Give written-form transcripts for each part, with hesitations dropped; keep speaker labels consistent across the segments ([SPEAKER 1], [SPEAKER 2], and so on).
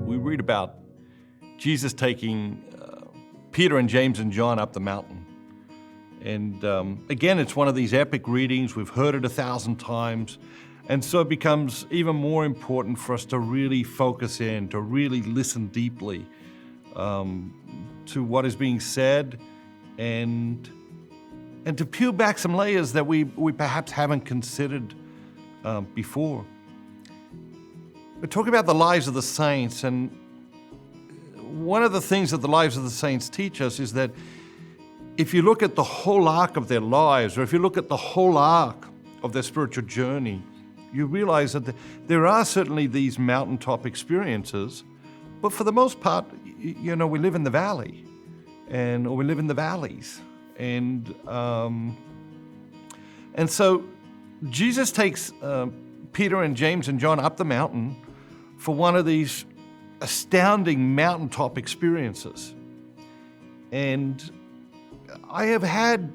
[SPEAKER 1] we read about Jesus taking Peter and James and John up the mountain. And again, it's one of these epic readings. We've heard it 1,000 times. And so it becomes even more important for us to really focus in, to really listen deeply to what is being said, and to peel back some layers that we perhaps haven't considered before. We're talking about the lives of the saints, and one of the things that the lives of the saints teach us is that if you look at the whole arc of their lives, or if you look at the whole arc of their spiritual journey, you realize that there are certainly these mountaintop experiences, but for the most part, we live in the valley, or we live in the valleys. And so Jesus takes Peter and James and John up the mountain for one of these astounding mountaintop experiences. And I have had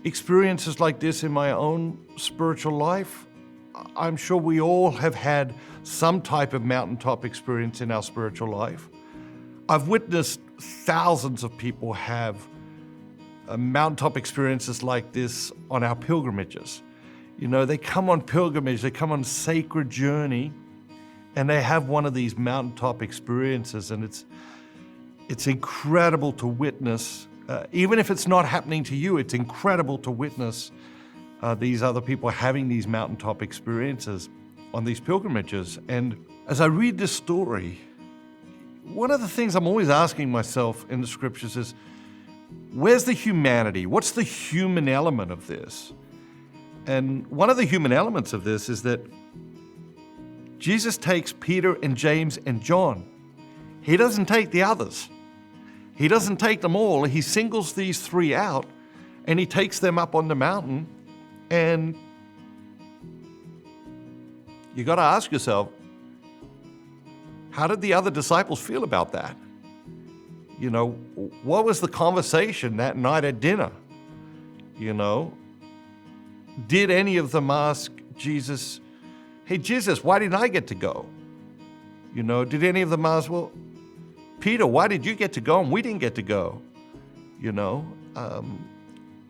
[SPEAKER 1] experiences like this in my own spiritual life. I'm sure we all have had some type of mountaintop experience in our spiritual life. I've witnessed thousands of people have mountaintop experiences like this on our pilgrimages. They come on pilgrimage, they come on sacred journey, and they have one of these mountaintop experiences, and it's incredible to witness. Even if it's not happening to you, it's incredible to witness these other people having these mountaintop experiences on these pilgrimages. And as I read this story, one of the things I'm always asking myself in the scriptures is, where's the humanity? What's the human element of this? And one of the human elements of this is that Jesus takes Peter and James and John. He doesn't take the others. He doesn't take them all. He singles these three out, and he takes them up on the mountain. And you got to ask yourself, how did the other disciples feel about that? What was the conversation that night at dinner? Did any of them ask Jesus, hey, Jesus, why didn't I get to go? Did any of them ask, well, Peter, why did you get to go and we didn't get to go?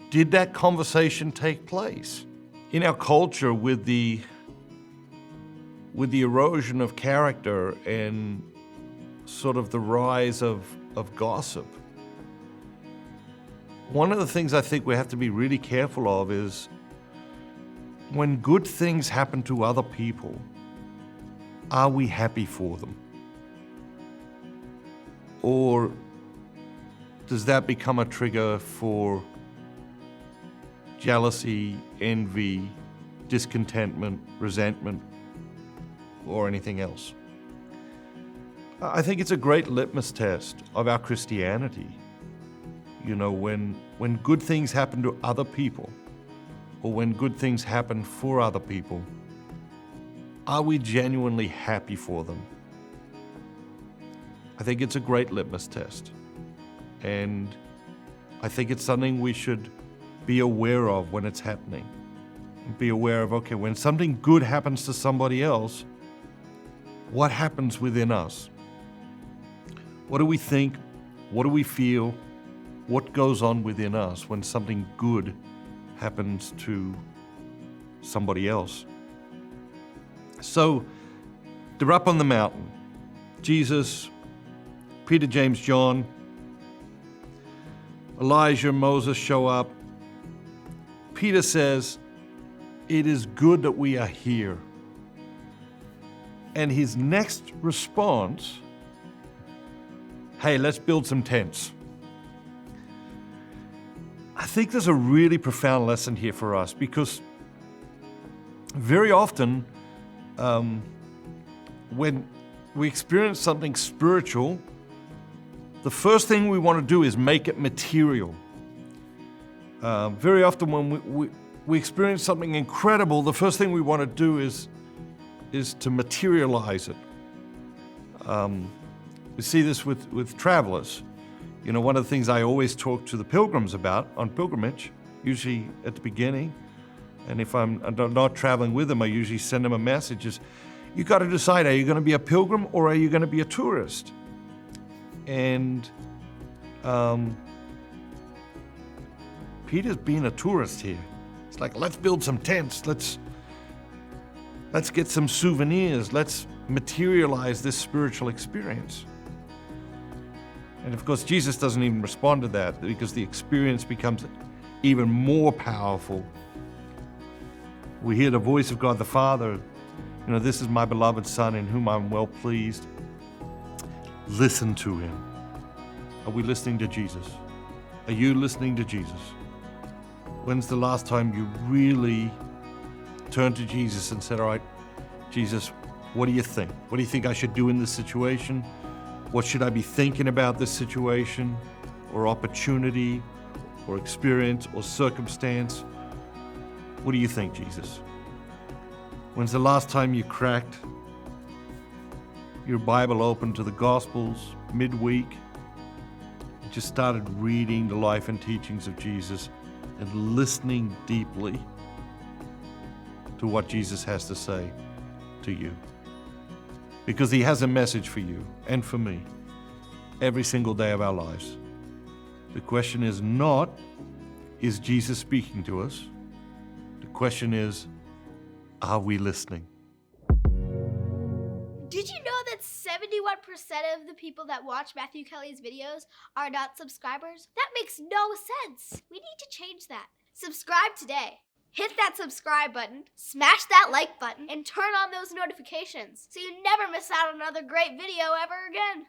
[SPEAKER 1] Did that conversation take place? In our culture, with the erosion of character and sort of the rise of gossip, one of the things I think we have to be really careful of is when good things happen to other people, are we happy for them? Or does that become a trigger for jealousy, envy, discontentment, resentment, or anything else? I think it's a great litmus test of our Christianity. When good things happen to other people, or when good things happen for other people, are we genuinely happy for them? I think it's a great litmus test. And I think it's something we should be aware of when it's happening. Be aware of, okay, when something good happens to somebody else, what happens within us? What do we think? What do we feel? What goes on within us when something good happens to somebody else? So they're up on the mountain. Jesus, Peter, James, John, Elijah, Moses show up. Peter says, "It is good that we are here." And his next response, "Hey, let's build some tents." I think there's a really profound lesson here for us, because very often when we experience something spiritual, the first thing we want to do is make it material. Very often when we experience something incredible, the first thing we want to do is to materialize it. We see this with travelers. One of the things I always talk to the pilgrims about on pilgrimage, usually at the beginning, and if I'm not traveling with them, I usually send them a message, is, You got to decide, are you going to be a pilgrim or are you going to be a tourist? And Peter's being a tourist here. It's like, let's build some tents. Let's get some souvenirs. Let's materialize this spiritual experience. And of course, Jesus doesn't even respond to that because the experience becomes even more powerful. We hear the voice of God the Father. This is my beloved Son in whom I'm well pleased. Listen to him. Are we listening to Jesus? Are you listening to Jesus? When's the last time you really turned to Jesus and said, all right, Jesus, what do you think? What do you think I should do in this situation? What should I be thinking about this situation or opportunity or experience or circumstance? What do you think, Jesus? When's the last time you cracked your Bible open to the Gospels midweek and just started reading the life and teachings of Jesus and listening deeply to what Jesus has to say to you? Because he has a message for you and for me every single day of our lives. The question is not, is Jesus speaking to us? The question is, are we listening?
[SPEAKER 2] Did you know that 71% of the people that watch Matthew Kelly's videos are not subscribers? That makes no sense. We need to change that. Subscribe today. Hit that subscribe button, smash that like button, and turn on those notifications so you never miss out on another great video ever again.